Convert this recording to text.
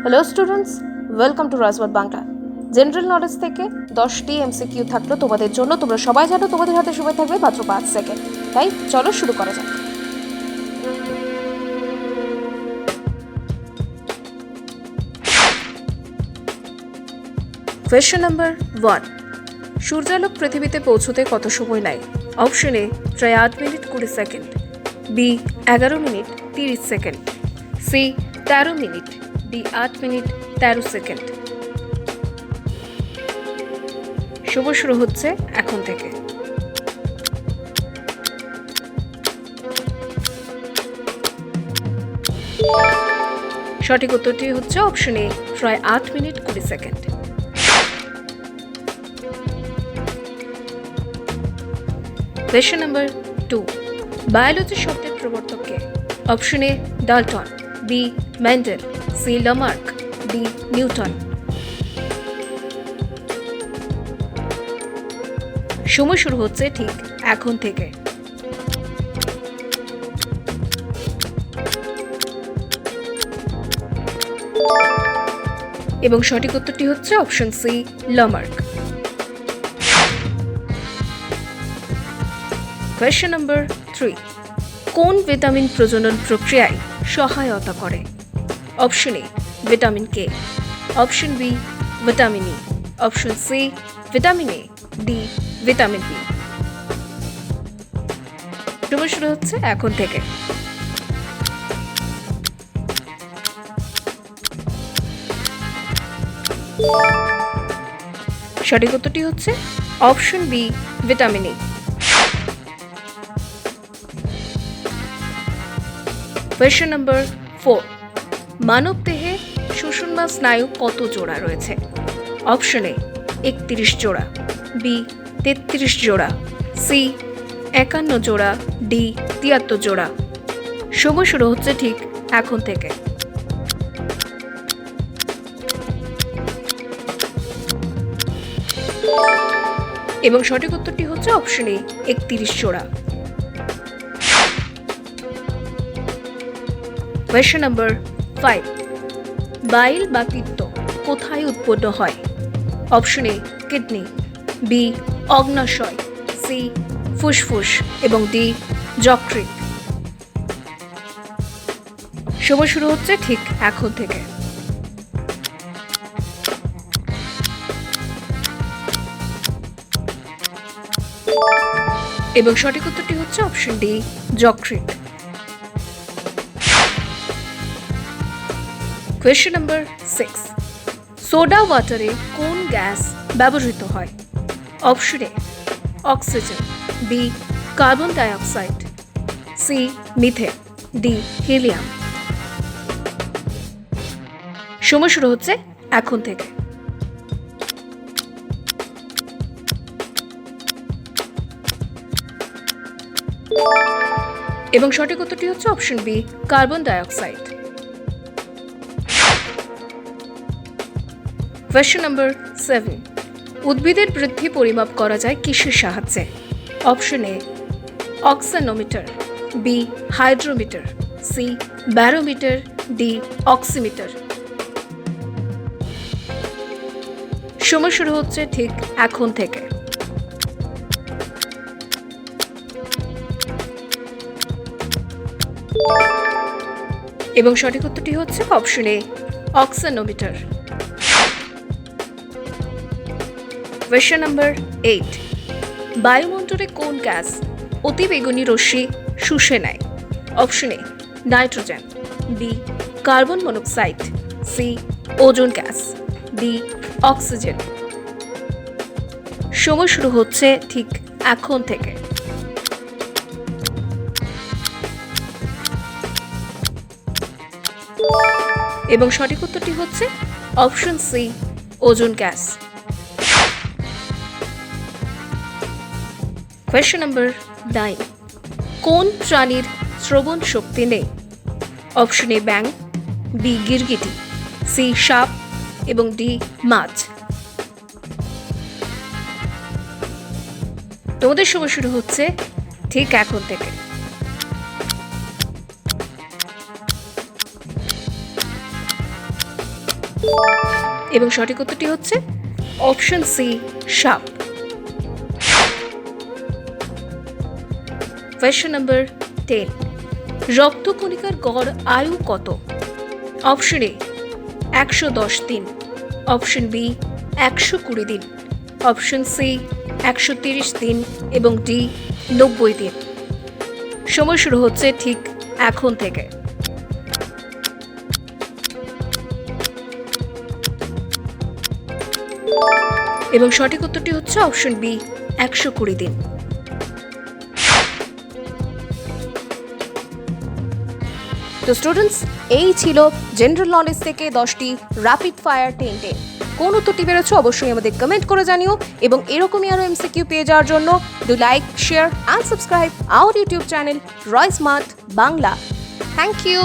Hello students, welcome to Rajbat Bangla. General knowledge থেকে 10টি MCQ থাকলো তোমাদের জন্য। তোমরা সবাই জানো তোমাদের হাতে সময় থাকবে মাত্র 5 সেকেন্ড। তাই চলো শুরু করা যাক। কোয়েশ্চেন নাম্বার 1, সূর্যালোক পৃথিবীতে পৌঁছতে কত সময় নেয়? অপশন এ প্রায় 8 minute 20 second, B 11 minute 30 second, C 13 minute, D 8 minute 13 second. সময় শুরু হচ্ছে এখন থেকে। সঠিক উত্তরটি হচ্ছে অপশন এ প্রায় 8 minute 20 second. Question number 2, biology শব্দের প্রবর্তক কে? Option A Dalton, B Mendel, C Lamarck, D Newton. সময় শুরু হচ্ছে ঠিক এখন থেকে। এবং সঠিক উত্তরটি হচ্ছে option C Lamarck. Question number 3, কোন ভিটামিন প্রজনন প্রক্রিয়ায় সহায়তা করে? Option A vitamin K, option B vitamin E, option C vitamin A, D vitamin B. সময় শুরু হচ্ছে এখন থেকে। সঠিক উত্তরটি হচ্ছে option B vitamin E. Question number 4, মানব দেহে সুষুম্না স্নায়ু কত জোড়া রয়েছে? অপশন এ 31 জোড়া, বি 33 জোড়া, সি 51 জোড়া, ডি 73 জোড়া। সময় শুরু হচ্ছে ঠিক এখন থেকে। এবং সঠিক উত্তরটি হচ্ছে অপশন এ 31 জোড়া। কোয়েশ্চেন নাম্বার 5, বাইল বা পিত্ত কোথায় উৎপন্ন হয়? অপশন এ কিডনি, বি অগ্ন্যাশয়, সি ফুসফুস এবং ডি যকৃৎ। সময় শুরু হচ্ছে ঠিক এখন থেকে। এবং সঠিক উত্তরটি হচ্ছে অপশন ডি যকৃৎ। কোয়েশ্চেন নাম্বার 6, সোডা ওয়াটারে কোন গ্যাস ব্যবহৃত হয়? Option A oxygen, B carbon dioxide, C methane, D helium. সময় শুরু হচ্ছে এখন থেকে। এবং সঠিক উত্তরটি হচ্ছে option B carbon dioxide. Question number 7, উদ্ভিদের বৃদ্ধি পরিমাপ করা যায় কিসের সাহায্যে? Option A auxanometer, B hydrometer, C barometer, D oximeter. সময় শুরু হচ্ছে ঠিক এখন থেকে। এবং সঠিক উত্তরটি হচ্ছে option A auxanometer. Question number 8, বায়ুমণ্ডলে কোন গ্যাস অতি বেগুনি রশ্মি শুষে নেয়? Option A nitrogen, B carbon monoxide, C ozone gas, D oxygen. সময় শুরু হচ্ছে ঠিক এখন থেকে। এবং সঠিক উত্তরটি হচ্ছে option C ozone gas. Question number 9, কোন প্রাণীর শ্রবণ শক্তি নেই? অপশন এ ব্যাঙ, বি গিরগিটি, সি সাপ এবং ডি মাছ। তোমাদের সময় শুরু হচ্ছে ঠিক এখন থেকে। এবং সঠিক উত্তরটি হচ্ছে অপশন সি সাপ। কোয়েশ্চেন নাম্বার 10, রক্তকণিকার গড় আয়ু কত? অপশন এ 110 দিন, অপশন বি 120 দিন, অপশন সি 130 দিন এবং ডি 90 দিন। সময় শুরু হচ্ছে ঠিক এখন থেকে। এবং সঠিক উত্তরটি হচ্ছে অপশন বি 120 দিন। তো স্টুডেন্টস, এই ছিল জেনারেল নলেজ থেকে 10টি র্যাপিড ফায়ার 10 কোন উত্তরটি বেরোচ্ছে অবশ্যই আমাদের কমেন্ট করে জানিও, এবং এরকমই আরও এমসিকিউ পেয়ে যাওয়ার জন্য do like, share and subscribe our YouTube channel Roy Smart Bangla. Thank you.